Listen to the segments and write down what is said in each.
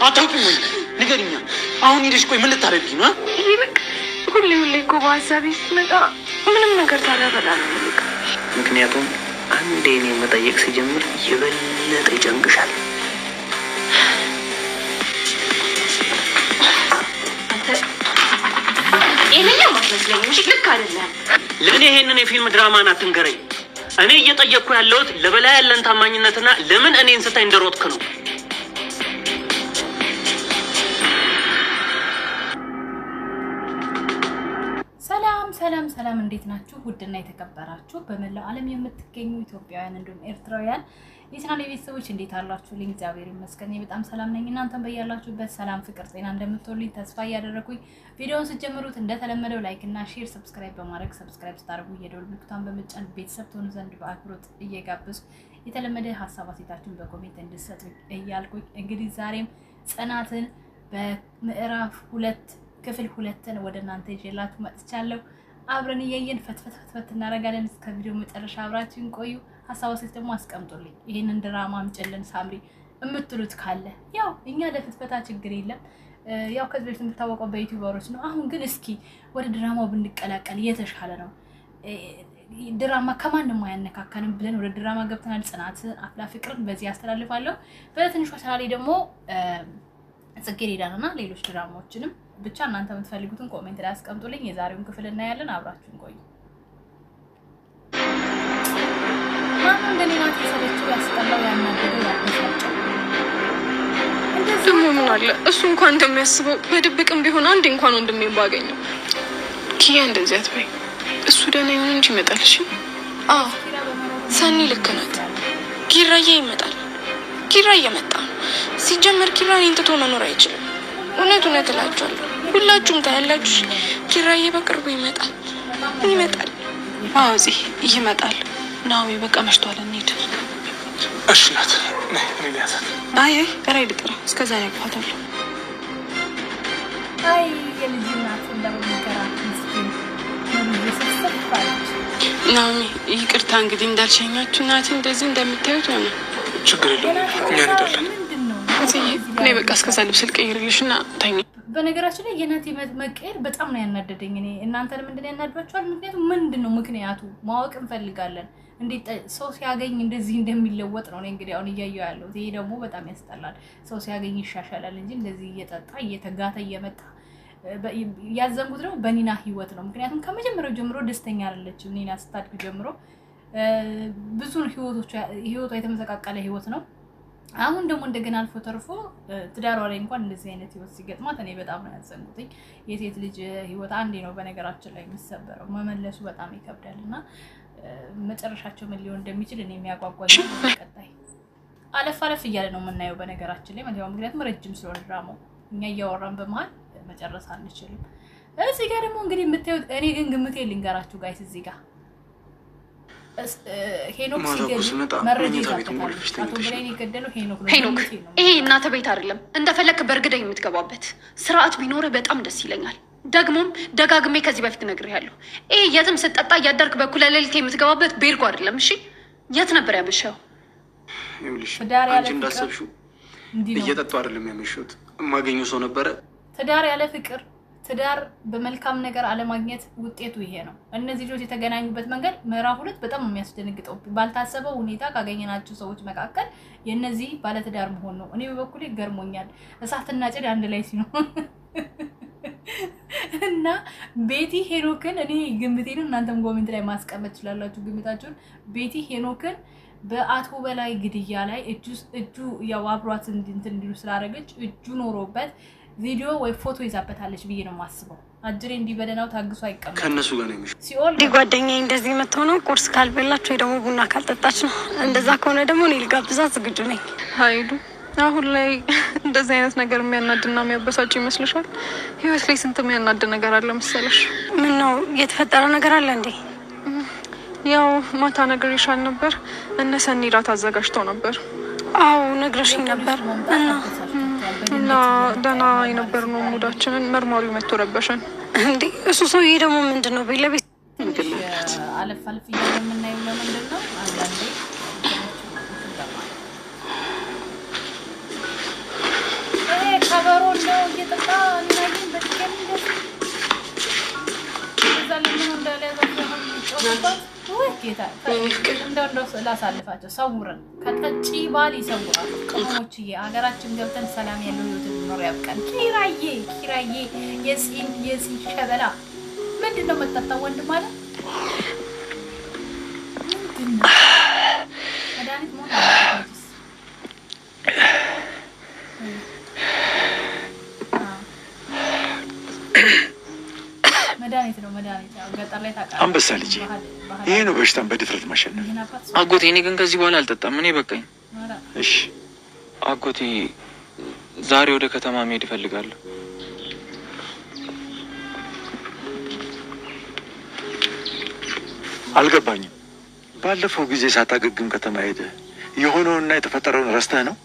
አታውቂም ወይ? ንገሪኛ። አሁን ሄደሽ ቆይ ምን ልታደርጊ ነው? ይልቅ ሁሌ እኮ በሀሳቤ ሲመጣ ምንም ነገር ታላበላ ነው። ምክንያቱም አንዴ እኔ መጠየቅ ሲጀምር የበለጠ ይጨንቅሻል። ጤነኛ ማስመስለኝ እንጂ ልክ አይደለም። ለእኔ ይሄንን የፊልም ድራማን አትንገረኝ። እኔ እየጠየቅኩ ያለሁት ለበላይ ያለን ታማኝነትና ለምን እኔን ስታይ እንደሮጥክ ነው። ሰላም እንዴት ናችሁ? ውድና የተከበራችሁ በመላው ዓለም የምትገኙ ኢትዮጵያውያን እንዲሁም ኤርትራውያን የቻናሌ ቤተሰቦች እንዴት አላችሁ? ልኝ እግዚአብሔር ይመስገን በጣም ሰላም ነኝ። እናንተም በያላችሁበት ሰላም፣ ፍቅር፣ ጤና እንደምትወልኝ ተስፋ እያደረኩኝ ቪዲዮውን ስትጀምሩት እንደተለመደው ላይክ እና ሼር፣ ሰብስክራይብ በማድረግ ሰብስክራይብ ስታደርጉ የደወል ምልክቱን በመጫን ቤተሰብ ትሆኑ ዘንድ በአክብሮት እየጋበዝኩ የተለመደ ሀሳብ አስተያየታችሁን በኮሜንት እንድትሰጡ እያልኩኝ እንግዲህ ዛሬም ጽናትን በምዕራፍ 2 ክፍል 2 ወደ እናንተ ይዤላችሁ መጥቻለሁ። አብረን እያየን ፈትፈት እናደርጋለን። እስከ ቪዲዮ መጨረሻ አብራችሁን ቆዩ። ሀሳብ አስተያየት ደግሞ አስቀምጡልኝ። ይሄንን ድራማ አምጪልን ሳምሪ እምትሉት ካለ ያው እኛ ለፍትፈታ ችግር የለም። ያው ከዚህ በፊት የምታወቀው በዩቲዩበሮች ነው። አሁን ግን እስኪ ወደ ድራማው ብንቀላቀል የተሻለ ነው። ድራማ ከማንም አያነካካንም ብለን ወደ ድራማ ገብተናል። ጽናት አፍላ ፍቅርን በዚህ አስተላልፋለሁ። በትንሿ ቻናሌ ደግሞ ጽጌረዳና ሌሎች ድራማዎችንም ብቻ እናንተ የምትፈልጉትን ኮሜንት ላይ አስቀምጡልኝ። የዛሬውን ክፍል እናያለን። አብራችሁን ቆዩ። ማን እንደኔና ተሰበችው ያስጠላው ያናደደው ያበሳጨው እንደዚህ ምን አለ እሱ እንኳን እንደሚያስበው በድብቅም ቢሆን አንዴ እንኳን ወንድሜን ባገኘው። ኪያ እንደዚህ አትበይ። እሱ ደህና ይሁን እንጂ ይመጣል። እሺ ሰኒ ልክ ናት። ኪራዬ ይመጣል። ኪራ እየመጣ ነው። ሲጀመር ኪራ እኔን ትቶ መኖር አይችልም። እውነት እላችኋለሁ፣ ሁላችሁም ታያላችሁ። ኪራዬ በቅርቡ ይመጣል። እዚህ ይመጣል። ናዊ በቃ መሽቷል፣ እንሂድ። እሺ ናት። እኔ ሊያዛት ራይድ ጥራ። እስከዛ ያቅፋታለሁ። የልጅናት እንደምንከራት ምስኪን ናሚ ይቅርታ እንግዲህ እንዳልሸኛችሁ እናቴ እንደዚህ እንደምታዩት ነው። ችግር የለውም እኛ እንሄዳለን። እኔ በቃ እስከዛ ልብስ ልቀይርልሽና ተኝ። በነገራችን ላይ የናቲ መቀየር በጣም ነው ያናደደኝ። እኔ እናንተንም ምንድነው ያናድባችኋል? ምክንያቱም ምንድነው ምክንያቱ ማወቅ እንፈልጋለን። እንዴት ሰው ሲያገኝ እንደዚህ እንደሚለወጥ ነው እኔ እንግዲህ አሁን እያየሁ ያለሁት። ይሄ ደግሞ በጣም ያስጠላል። ሰው ሲያገኝ ይሻሻላል እንጂ እንደዚህ እየጠጣ እየተጋተ እየመጣ ያዘንጉት ነው በኒና ህይወት ነው። ምክንያቱም ከመጀመሪያው ጀምሮ ደስተኛ አይደለችም ኒና ስታድግ ጀምሮ ብዙ ህይወቷ የተመሰቃቀለ ህይወት ነው። አሁን ደግሞ እንደገና አልፎ ተርፎ ትዳሯ ላይ እንኳን እንደዚህ አይነት ህይወት ሲገጥማት እኔ በጣም ነው ያዘንኩትኝ። የሴት ልጅ ህይወት አንዴ ነው በነገራችን ላይ የሚሰበረው፣ መመለሱ በጣም ይከብዳልና መጨረሻቸው ምን ሊሆን እንደሚችል እኔ የሚያጓጓኝ ቀጣይ አለፍ እያለ ነው የምናየው በነገራችን ላይ ማለት ነው። ምክንያቱም ረጅም ስለሆነ ድራማው እኛ እያወራን በመሀል መጨረስ አንችልም። እዚህ ጋር ደግሞ እንግዲህ የምታዩት እኔ ግን ግምቴ ልንገራችሁ ጋይስ። እዚህ ጋር ሄኖክ ሲገድል መረጃ ይዛበታል። አቶ ብሬን የገደለው ሄኖክ ነው። ይሄ እናተ ቤት አይደለም እንደፈለክ በእርግደኝ የምትገባበት ስርዓት ቢኖርህ በጣም ደስ ይለኛል። ደግሞም ደጋግሜ ከዚህ በፊት ነግሬሃለሁ። ይሄ የትም ስትጠጣ እያደርክ በኩለ ሌሊት የምትገባበት ቤርጎ አይደለም። እሺ የት ነበር ያመሸው? ይኸውልሽ አንቺ እንዳሰብሽው እየጠጡ አይደለም ያመሸሁት። የማገኘው ሰው ነበረ። ትዳር ያለ ፍቅር፣ ትዳር በመልካም ነገር አለማግኘት ውጤቱ ይሄ ነው። እነዚህ ልጆች የተገናኙበት መንገድ ምዕራፍ 2 በጣም የሚያስደነግጠው ባልታሰበው ሁኔታ ካገኘናቸው ሰዎች መካከል የነዚህ ባለትዳር መሆን ነው። እኔ በበኩሌ ገርሞኛል። እሳትና ጭድ አንድ ላይ ሲሆን እና ቤቲ ሄኖክን እኔ ግምቴን እናንተም ኮሜንት ላይ ማስቀመጥ ትችላላችሁ ግምታችሁን። ቤቲ ሄኖክን በአቶ በላይ ግድያ ላይ እጁ ያው አብሯት እንዲሉ ስላደረገች እጁ ኖሮበት ቪዲዮ ወይ ፎቶ ይዛበታለች ብዬ ነው የማስበው። አጅሬ እንዲበደናው ታግሶ አይቀመጥ ከነሱ ጋር ነው የሚሽው። ሲኦል ጓደኛዬ እንደዚህ መተው ቁርስ ካልበላችሁ ወይ ደግሞ ቡና ካልጠጣች ነው። እንደዛ ከሆነ ደግሞ እኔ ልጋብዛት ዝግጁ ነኝ። ሀይሉ አሁን ላይ እንደዚህ አይነት ነገር የሚያናድና የሚያበሳጭ ይመስልሻል? ህይወት ላይ ስንት የሚያናድ ነገር አለ መሰለሽ። ምን ነው የተፈጠረ ነገር አለ እንዴ? ያው ማታ ነገር ይሻል ነበር። እነ ሰኒ ራት አዘጋጅተው ነበር። አዎ ነግረሽኝ ነበር። እና ደህና የነበርነው ሙዳችንን መርማሪው መጥቶ ረበሸን። እንዴ እሱ ሰውዬ ደግሞ ምንድነው በለቤት አለፍ እያለ የምናየው ለምንድን ነው? አንዳንዴ እየጠጣ እናይን በድጋሚ እንደዛ ለምን እንዳለያዛቸው ጮባት ወይ ጌታ እንደው ስላሳልፋቸው ሰውረን ከጠጪ ባል ይሰውራል። ቅሞችዬ ሀገራችን ገብተን ሰላም ያለው ህይወት እንኖር ያብቃን። ኪራዬ የፂን ሸበላ ምንድነው መጠጣው ወንድ ማለት ምንድነው? መድኃኒት ሞት መድኃኒት ነው ገጠር ላይ ታውቃለህ። አንበሳ ልጅ ይሄ ነው በሽታን በድፍረት ማሸነፍ። አጎቴ እኔ ግን ከዚህ በኋላ አልጠጣም። እኔ በቃኝ። እሺ አጎቴ ዛሬ ወደ ከተማ መሄድ እፈልጋለሁ። አልገባኝም። ባለፈው ጊዜ ሳታገግም ከተማ ሄደ የሆነውና የተፈጠረውን ረስተህ ነው?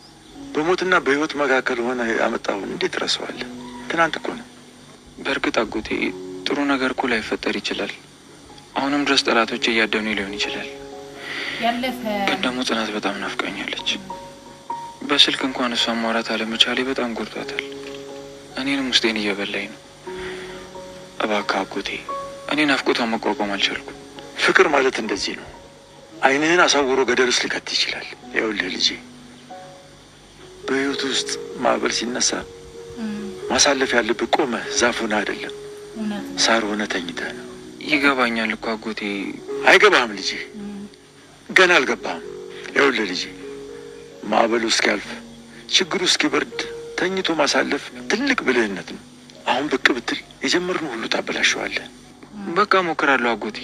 በሞትና በህይወት መካከል ሆነ ያመጣውን እንዴት ረሳዋለህ? ትናንት እኮ ነው። በእርግጥ አጎቴ ጥሩ ነገር እኮ ላይፈጠር ይችላል። አሁንም ድረስ ጠላቶች እያደኑ ሊሆን ይችላል። ግን ደግሞ ጽናት በጣም ናፍቃኛለች። በስልክ እንኳን እሷን ማውራት አለመቻሌ በጣም ጎድቷታል። እኔንም ውስጤን እየበላኝ ነው። እባክህ አጎቴ እኔ ናፍቆቷን መቋቋም አልቻልኩም። ፍቅር ማለት እንደዚህ ነው። ዓይንህን አሳውሮ ገደል ውስጥ ሊከት ይችላል። ይኸውልህ ልጄ፣ በህይወት ውስጥ ማዕበል ሲነሳ ማሳለፍ ያለብህ ቆመህ ዛፍ ሆነህ አይደለም፣ ሳር ሆነህ ተኝተህ ነው። ይገባኛል እኮ አጎቴ። አይገባህም ልጄ፣ ገና አልገባህም። ይኸውልህ ልጄ፣ ማዕበሉ እስኪያልፍ ችግሩ እስኪበርድ ተኝቶ ማሳለፍ ትልቅ ብልህነት ነው። አሁን ብቅ ብትል የጀመርነው ሁሉ ታበላሸዋለህ። በቃ እሞክራለሁ አጎቴ።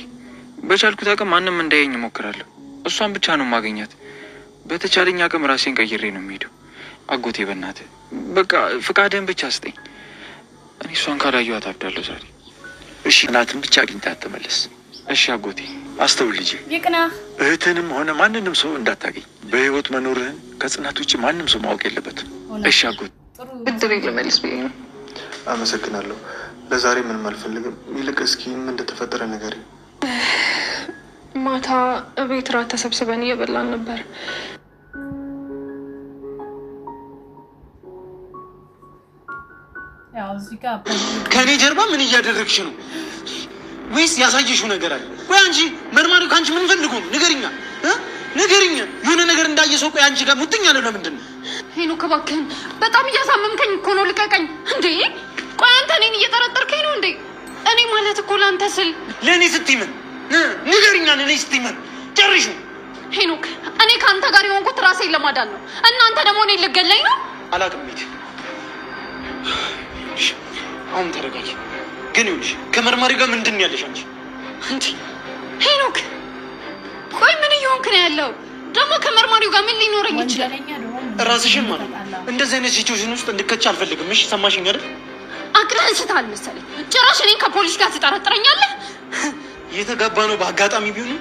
በቻልኩት አቅም ማንም እንዳየኝ እሞክራለሁ። እሷን ብቻ ነው ማገኛት። በተቻለኝ አቅም ራሴን ቀይሬ ነው የሚሄደው። አጎቴ በእናትህ በቃ ፍቃድህን ብቻ ስጠኝ። እኔ እሷን ካላየኋት አብዳለሁ ዛሬ። እሺ እናትን ብቻ አግኝተህ አትመለስ። እሺ አጎቴ። አስተውል ልጄ፣ እህትንም ሆነ ማንንም ሰው እንዳታገኝ። በህይወት መኖርህን ከጽናት ውጭ ማንም ሰው ማወቅ የለበትም። እሺ አጎቴ። ብድር ልመልስ ብዬ ነው። አመሰግናለሁ። ለዛሬ ምንም አልፈልግም። ይልቅ እስኪ ምን እንደተፈጠረ ነገር ማታ እቤት ራት ተሰብስበን እየበላን ነበር። ከእኔ ጀርባ ምን እያደረግሽ ነው? ወይስ ያሳየሽው ነገር አለ? ቆይ አንቺ መርማሪው ከአንቺ ምን ፈልጎ ነው? ንገሪኛ ንገሪኛ። የሆነ ነገር እንዳየ ሰው ቆይ አንቺ ጋር ሙጥኝ አለ። ለምንድን ነው? ሄኖክ እባክህን፣ በጣም እያሳመምከኝ እኮ ነው። ልቀቀኝ እንዴ! ቆይ አንተ እኔን እየጠረጠርከኝ ነው እንዴ? እኔ ማለት እኮ ለአንተ ስል ለእኔ ስትይ ምን ንገሪኛ። ለእኔ ስትይ ምን ጨርሹ? ሄኖክ፣ እኔ ከአንተ ጋር የሆንኩት ራሴን ለማዳን ነው። እናንተ ደግሞ እኔን ልገለኝ ነው? አላውቅም። ቤት አሁን ተረጋጊ። ግን ይኸውልሽ ከመርማሪ ጋር ምንድን ነው ያለሽ አንቺ? እንዴ ሄኖክ፣ ቆይ ምን እየሆንክ ነው ያለው? ደግሞ ከመርማሪው ጋር ምን ሊኖረኝ ይችላል? ራስሽን ማለት እንደዚህ አይነት ሲቹዌሽን ውስጥ እንድከች አልፈልግም። እሺ ሰማሽኝ አይደል? አቅልህን ስታል መሰለኝ። ጭራሽ እኔን ከፖሊስ ጋር ትጠረጥረኛለህ? የተጋባ ነው በአጋጣሚ ቢሆንም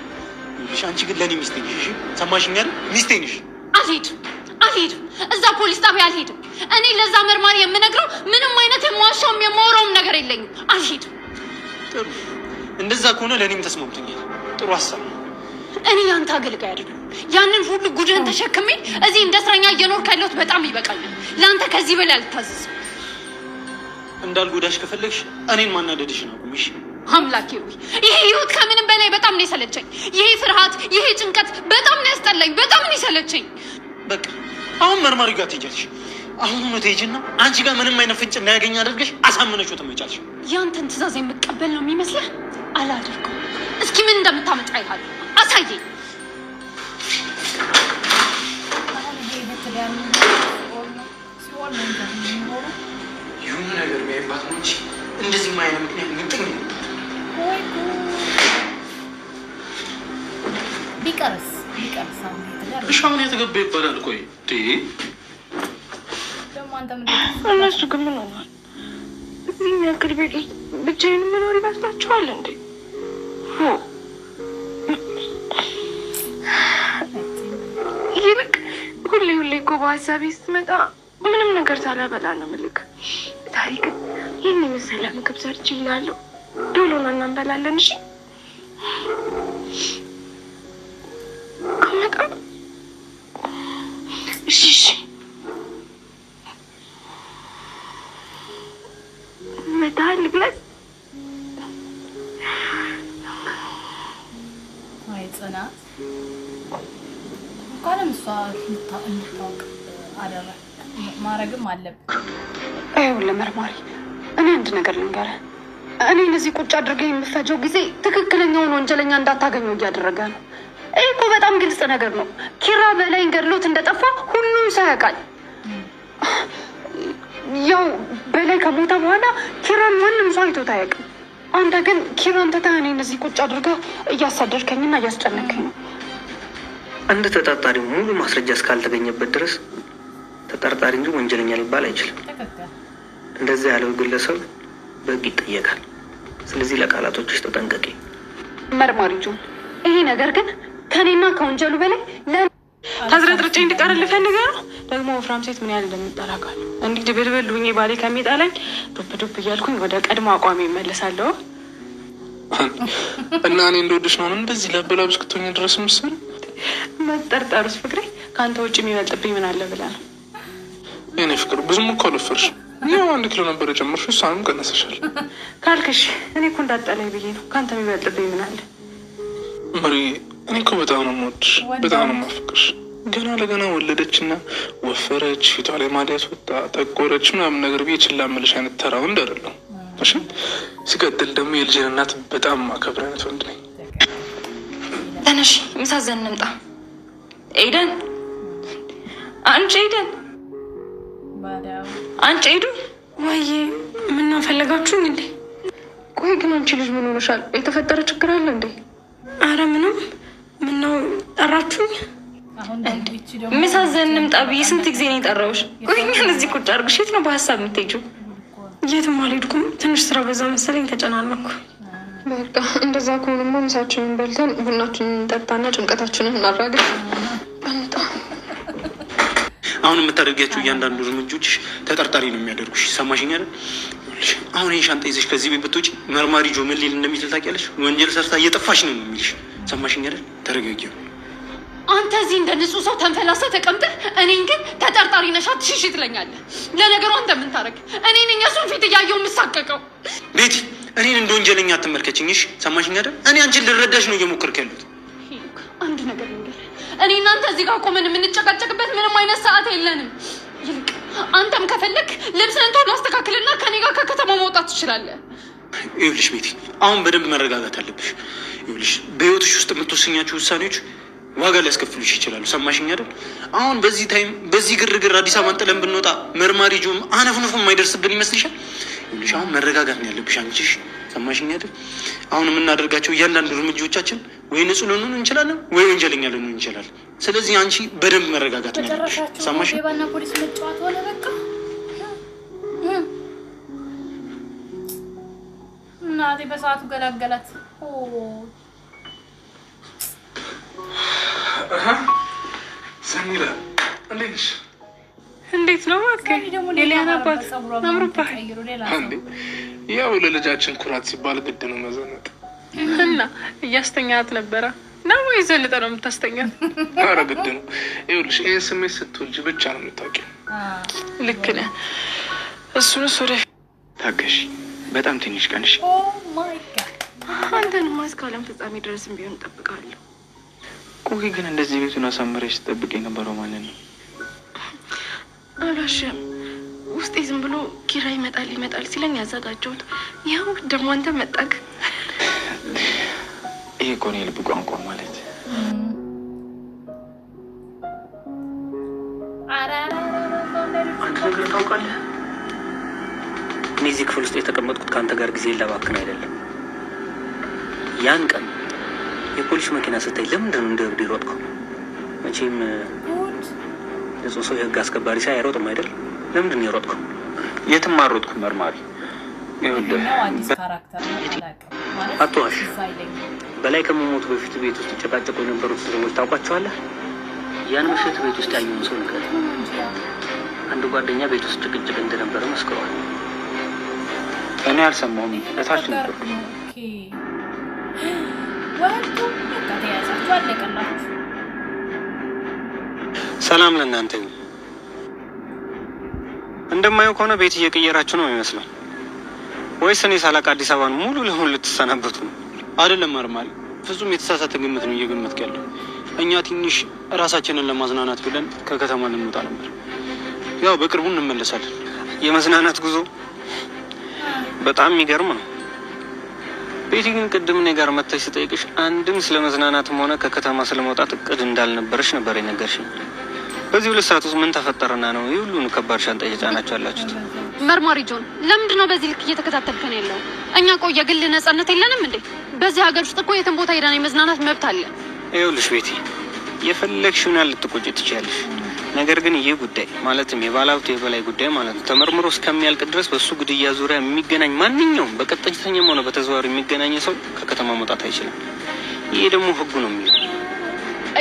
ይኸውልሽ አንቺ ግን ለእኔ ሚስቴ ነሽ። እሺ ሰማሽኝ አይደል? ሚስቴ ነሽ። አልሄድም። እዛ ፖሊስ ጣቢያ አልሄድም። እኔ ለዛ መርማሪ የምነግረው ምንም አይነት የማዋሻውም የማወራውም ነገር የለኝም። አልሄድም። ጥሩ፣ እንደዛ ከሆነ ለእኔም ተስማምቶኛል። ጥሩ ሀሳብ። እኔ ያንተ አገልጋይ አይደለም። ያንን ሁሉ ጉድህን ተሸክሜ እዚህ እንደ እስረኛ እየኖርክ ያለሁት በጣም ይበቃኛል። ለአንተ ከዚህ በላይ አልታዘዝም። እንዳልጎዳሽ ከፈለግሽ እኔን ማናደድሽን አቁምሽ። አምላኬ ሆይ ይሄ ህይወት ከምንም በላይ በጣም ነው የሰለቸኝ። ይሄ ፍርሃት፣ ይሄ ጭንቀት በጣም ነው ያስጠላኝ። በጣም ነው የሰለቸኝ። በቃ አሁን መርማሪ ጋር ትሄጃለሽ። አሁን ነው ትሄጂና አንቺ ጋር ምንም አይነት ፍንጭ እንዳያገኝ አድርገሽ አሳምነሽው ትመጫለሽ። ያንተን ትእዛዝ የምቀበል ነው የሚመስልህ? አላደርገውም። እስኪ ምን እንደምታመጣ ይሃል አሳየኝ። ይሁን ነገር የሚያይባት ነው እንጂ እንደዚህ ማይነ ምክንያት ምጥኝ ነው። ቢቀርስ እሺ አሁን የተገባ ይባላል። ቆይ እነሱ ግን ምን ሆኗል? እዚህ የሚያክል ቤት ውስጥ ብቻዬን መኖር ይመስላችኋል እንዴ? ይልቅ ሁሌ እኮ በሀሳቤ ስትመጣ ምንም ነገር ሳላበላ ነው ምልክ። ታሪክ ይህን የመሰለ ምግብ ሰርች ይላለሁ። ዶሎና እናንበላለን። እሺ አመጣም። እሺ ይሻላል ብለን አይ ጽናት እንኳንም እሷ እንድታውቅ አደረግ ማረግም አለብን። ይኸውልህ መርማሪ፣ እኔ አንድ ነገር ልንገርህ። እኔ እነዚህ ቁጭ አድርገህ የምፈጀው ጊዜ ትክክለኛውን ወንጀለኛ እንዳታገኘው እያደረገ ነው። ይህ እኮ በጣም ግልጽ ነገር ነው። ኪራ በላይን ገድሎት እንደጠፋ ሁሉም ሰው ያውቃል። ያው በላይ ከሞተ በኋላ ኪራን ማንም ሰው አይቶት አያውቅም። አንተ ግን ኪራን ትተህ እኔ እነዚህ ቁጭ አድርገህ እያሳደድከኝና እያስጨነቀኝ ነው። አንድ ተጠርጣሪ ሙሉ ማስረጃ እስካልተገኘበት ድረስ ተጠርጣሪ እንጂ ወንጀለኛ ሊባል አይችልም። እንደዚህ ያለው ግለሰብ በሕግ ይጠየቃል። ስለዚህ ለቃላቶችሽ ተጠንቀቂ። መርማሪ ጆን፣ ይሄ ነገር ግን ከኔና ከወንጀሉ በላይ ተዝረጥርጬ እንድቀርልህ ፈልገህ ነው። ደግሞ ወፍራም ሴት ምን ያህል እንደምጠላቃል። እንዲህ ድብልብል ሁኜ ባሌ ከሚጣላኝ ዱብ ዱብ እያልኩኝ ወደ ቀድሞ አቋሚ እመለሳለሁ። እና እኔ እንደወደሽ ነው እንደዚህ ለበላብ እስክትሆኝ ድረስ ምስል መጠርጠሩስ ፍቅሬ ከአንተ ውጭ የሚበልጥብኝ ምን አለ ብለህ ነው? የኔ ፍቅር ብዙም እኮ አልወፈርሽም። ያው 1 ኪሎ ነበር የጨመርሽው፣ እሷንም ቀነሰሻል ካልክሽ እኔ እኮ እንዳጠላይ ብዬ ነው። ከአንተ የሚበልጥብኝ ምን አለ? መሪ፣ እኔ እኮ በጣም ነው የምወድሽ፣ በጣም ነው የማፈቅርሽ። ገና ለገና ወለደችና ወፈረች፣ ፊቷ ላይ ማዲያት ወጣ፣ ጠቆረች ምናምን ነገር ብዬ ችላ እምልሽ አይነት ተራ ወንድ አይደለም። እሺ፣ ሲቀጥል ደግሞ የልጄን እናት በጣም ማከብር አይነት ወንድ ነኝ። ተነሽ፣ ምሳ ዘን እንምጣ። ኤደን፣ አንቺ ኤደን፣ አንቺ ኤዱ፣ ወይዬ ምነው ፈለጋችሁኝ እንዴ? ቆይ ግን አንቺ ልጅ ምን ሆነሻል? የተፈጠረ ችግር አለ እንዴ? አረ ምንም። ምነው ጠራችሁኝ? ምሳ ዘን እንምጣ ብዬ ስንት ጊዜ ነው የጠራሁሽ? ቆይ እኛን እዚህ ቁጭ አድርግሽ የት ነው በሀሳብ የምትሄጂው? የትም አልሄድኩም። ትንሽ ስራ በዛ መሰለኝ ተጨናነኩ። በቃ እንደዛ ከሆነማ ምሳችንን በልተን ቡናችንን እንጠጣና ጭንቀታችንን እናራግፍ። አሁን የምታደርጊያቸው እያንዳንዱ እርምጃዎች ተጠርጣሪ ነው የሚያደርጉሽ። ሰማሽኝ አይደል? አሁን ይሄን ሻንጣ ይዘሽ ከዚህ ቤት ብትወጪ መርማሪ ጆ ምን ሊል እንደሚችል ታውቂያለሽ? ወንጀል ሰርታ እየጠፋሽ ነው የሚልሽ። ሰማሽኝ አይደል? ተረጋጊ። አንተ እዚህ እንደ ንጹህ ሰው ተንፈላሰ ተቀምጠህ እኔን ግን ተጠርጣሪ ነሽ አትሽሽ ትለኛለህ። ለነገሩ አንተ ምን ታረግ? እኔ ነኝ እሱን ፊት እያየሁ የምሳቀቀው። ቤቲ፣ እኔን እንደ ወንጀለኛ አትመልከችኝ። እሺ ሰማሽኝ አይደል? እኔ አንቺን ልረዳሽ ነው እየሞከርኩ ያሉት። አንድ ነገር ልንገርህ፣ እኔ እናንተ እዚህ ጋር ቆመን የምንጨቃጨቅበት ምንም አይነት ሰዓት የለንም። ይልቅ አንተም ከፈለክ ልብስህን ቶሎ አስተካክልና ከኔ ጋር ከከተማ መውጣት ትችላለህ። ይኸውልሽ ቤቲ፣ አሁን በደንብ መረጋጋት አለብሽ። ይኸውልሽ በህይወትሽ ውስጥ የምትወስኛቸው ውሳኔዎች ዋጋ ሊያስከፍሉሽ ይችላሉ። ሰማሽኝ አይደል? አሁን በዚህ ታይም በዚህ ግርግር አዲስ አበባን ጥለን ብንወጣ መርማሪ ጆም አነፍንፎ የማይደርስብን ይመስልሻል? ይኸውልሽ አሁን መረጋጋት ነው ያለብሽ አንቺ። ሰማሽኝ አይደል? አሁን የምናደርጋቸው እያንዳንዱ እርምጃዎቻችን ወይ ንጹህ ልንሆን እንችላለን ወይ ወንጀለኛ ልንሆን እንችላለን። ስለዚህ አንቺ በደንብ መረጋጋት ነው ያለብሽ። ሰማሽኝ? ሌባና ፖሊስ መጫወት ሆነ በቃ። እናቴ በሰዓቱ ገላገላት። ሰሚራ እንዴት ነሽ? እንዴት ነው እባክህ? የሊያን አባት አምሮብሃል። ያው ለልጃችን ኩራት ሲባል ግድ ነው መዘነጥ። እና እያስተኛት ነበረ ነው ወይ ዘልጠ ነው የምታስተኛት? ኧረ ግድ ነው። ይኸውልሽ ይህን ስሜት ስትወልጂ ብቻ ነው የምታውቂው። ልክ ነህ። እሱንስ ወደፊት ታገሺ፣ በጣም ትንሽ ቀንሽ። አንተንማ እስከ ዓለም ፍጻሜ ድረስም ቢሆን እጠብቃለሁ። ቆይ ግን እንደዚህ ቤቱን አሳምረሽ ስጠብቅ የነበረው ማለት ነው? አላሸም ውስጤ ዝም ብሎ ኪራ ይመጣል ሲለኝ ያዘጋጀሁት። ያው ደግሞ አንተ መጣክ። ይሄ እኮ ነው የልብ ቋንቋ ማለት። አንተ ነገር ታውቃለህ? እኔ እዚህ ክፍል ውስጥ የተቀመጥኩት ከአንተ ጋር ጊዜ ላባክን አይደለም። ያን ቀን የፖሊስ መኪና ስታይ ለምንድን ነው እንደ እብድ የሮጥከው? መቼም ንጹህ ሰው የህግ አስከባሪ ሳይ አይሮጥም አይደል? ለምንድን ነው የሮጥከው? የትም አልሮጥኩም መርማሪ። ይኸውልህ አትዋሽ። በላይ ከመሞቱ በፊት ቤት ውስጥ ጨቃጨቁ የነበሩት ሰዎች ታውቋቸዋለህ? ያን ምሽት ቤት ውስጥ ያየውን ሰው ነገር አንድ ጓደኛ ቤት ውስጥ ጭቅጭቅ እንደነበረ መስክሯል። እኔ አልሰማሁም፣ እታች ነበር። ሰላም ለእናንተ ይሁን። እንደማየው ከሆነ ቤት እየቀየራችሁ ነው የሚመስለው። ወይስ እኔ ሳላቅ አዲስ አበባን ሙሉ ለሙሉ ልትሰናበቱ ነው? አይደለም መርማሪ፣ ፍጹም የተሳሳተ ግምት ነው እየገመትክ ያለው። እኛ ትንሽ ራሳችንን ለማዝናናት ብለን ከከተማ ልንወጣ ነበር። ያው በቅርቡ እንመለሳለን። የመዝናናት ጉዞ በጣም የሚገርም ነው። ቤቲ ግን ቅድም እኔ ጋር መጥተሽ ስጠይቅሽ አንድም ስለ መዝናናትም ሆነ ከከተማ ስለመውጣት እቅድ እንዳልነበረሽ ነበር የነገርሽኝ። በዚህ 2 ሰዓት ውስጥ ምን ተፈጠረና ነው ይህ ሁሉ ከባድ ሻንጣ እየጫናችሁ ያላችሁት? መርማሪ ጆን፣ ለምንድን ነው በዚህ ልክ እየተከታተልከን ያለው? እኛ ቆይ የግል ነጻነት የለንም እንዴ? በዚህ ሀገር ውስጥ እኮ የትም ቦታ ሄደን የመዝናናት መብት አለ። ይኸውልሽ ቤቲ፣ የፈለግሽውን ያህል ልትቆጪ ትችያለሽ። ነገር ግን ይህ ጉዳይ ማለትም የባለሀብቱ የበላይ ጉዳይ ማለት ነው ተመርምሮ እስከሚያልቅ ድረስ በሱ ግድያ ዙሪያ የሚገናኝ ማንኛውም በቀጥተኛም ሆነ በተዘዋዋሪ የሚገናኝ ሰው ከከተማ መውጣት አይችልም። ይሄ ደግሞ ህጉ ነው የሚለው።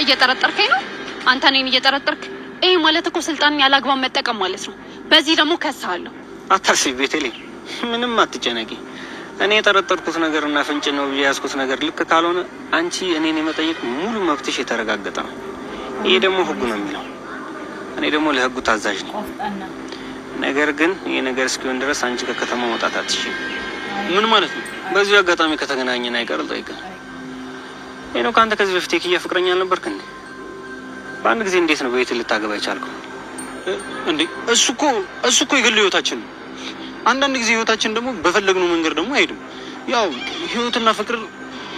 እየጠረጠርከኝ ነው? አንተ እኔን እየጠረጠርክ? ይሄ ማለት እኮ ስልጣንን ያላግባብ መጠቀም ማለት ነው። በዚህ ደግሞ ከሳለሁ። አታስቢ ቤቴሌ፣ ምንም አትጨነቂ። እኔ የጠረጠርኩት ነገር እና ፍንጭ ነው የያዝኩት ነገር ልክ ካልሆነ አንቺ እኔን የመጠየቅ ሙሉ መብትሽ የተረጋገጠ ነው። ይሄ ደግሞ ህጉ ነው የሚለው። እኔ ደግሞ ለህጉ ታዛዥ ነኝ። ነገር ግን ይሄ ነገር እስኪሆን ድረስ አንቺ ከከተማ መውጣት አትችይም። ምን ማለት ነው? በዚህ አጋጣሚ ከተገናኘን አይቀር ጠይቀን። ይሄ ነው ከአንተ ከዚህ በፊት የኪያ ፍቅረኛ አልነበርክ እንዴ? በአንድ ጊዜ እንዴት ነው በቤት ልታገባ ይቻልከው እንዴ? እሱ እኮ የግል ህይወታችን ነው። አንዳንድ ጊዜ ህይወታችን ደግሞ በፈለግነው መንገድ ደግሞ አይሄድም። ያው ህይወትና ፍቅር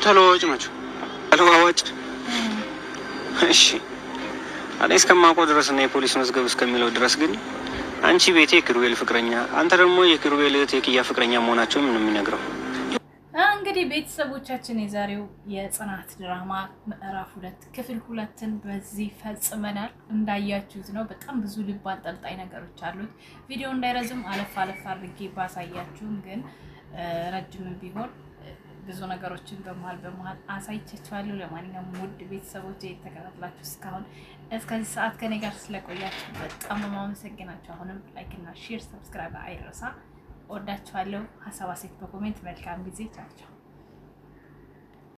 ተለዋዋጭ ናቸው። ተለዋዋጭ? እሺ እኔ እስከማውቀው ድረስ እና የፖሊስ መዝገብ እስከሚለው ድረስ ግን አንቺ ቤቴ የኪሩቤል ፍቅረኛ፣ አንተ ደግሞ የኪሩቤል እህት የኪያ ፍቅረኛ መሆናቸውን ምን የሚነግረው? እንግዲህ ቤተሰቦቻችን የዛሬው የጽናት ድራማ ምዕራፍ 2 ክፍል 2ን በዚህ ፈጽመናል። እንዳያችሁት ነው። በጣም ብዙ ልብ አንጠልጣይ ነገሮች አሉት። ቪዲዮ እንዳይረዝም አለፍ አድርጌ ባሳያችሁም ግን ረጅምም ቢሆን ብዙ ነገሮችን በመሀል አሳይቻችኋለሁ። ለማንኛውም ውድ ቤተሰቦች የተከታተላችሁ እስካሁን እስከዚህ ሰዓት ከኔ ጋር ስለቆያችሁ በጣም ማመሰግናችሁ። አሁንም ላይክ እና ሼር ሰብስክራይብ አይረሳ። ወዳችኋለሁ። ሀሳብ አስተያየት በኮሜንት መልካም ጊዜ። ቻው ቻው።